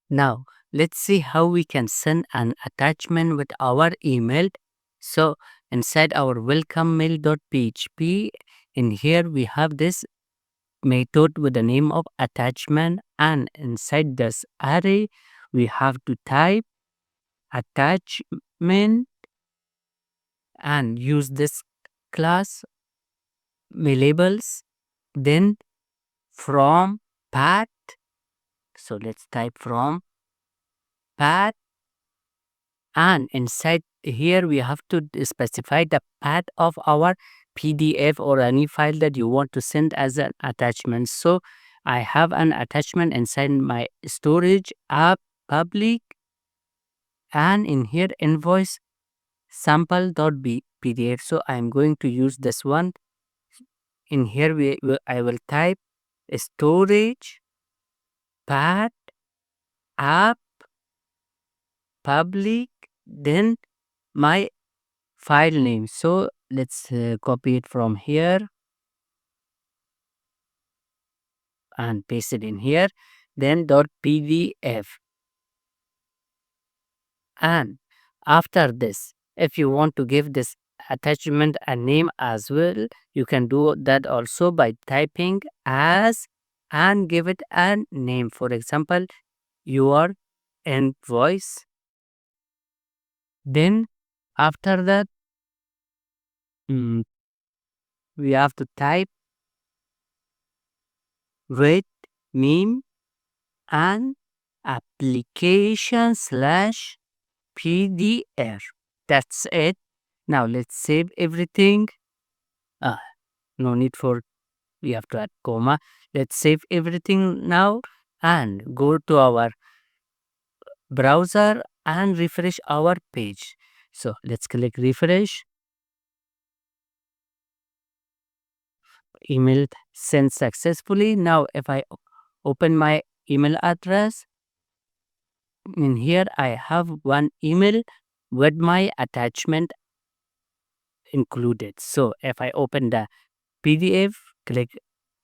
Now, let's see how we can send an attachment with our email. So, inside our welcome mail.php, in here we have this method with the name of attachment, and inside this array, we have to type attachment and use this class Mailables, then from path. So, let's type from path, and inside here we have to specify the path of our PDF or any file that you want to send as an attachment. So I have an attachment inside my storage app public, and in here invoice sample.pdf. So I'm going to use this one. In here I will type storage path app public, then my file name. So let's copy it from here and paste it in here. Then .pdf. And after this, if you want to give this attachment a name as well, you can do that also by typing as and give it a name. For example, your invoice. Then after that, mm, we have to type with meme and application slash PDF. That's it. Now let's save everything. Ah, no need for we have to add comma. Let's save everything now and go to our browser and refresh our page. So let's click refresh. Email sent successfully. Now if I open my email address, in here I have one email with my attachment included. So if I open the PDF, click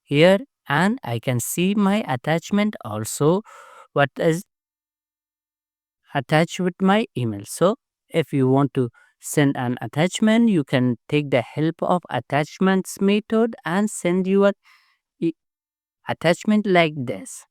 here, and I can see my attachment also what is attached with my email. So if you want to send an attachment, you can take the help of attachments method and send your attachment like this.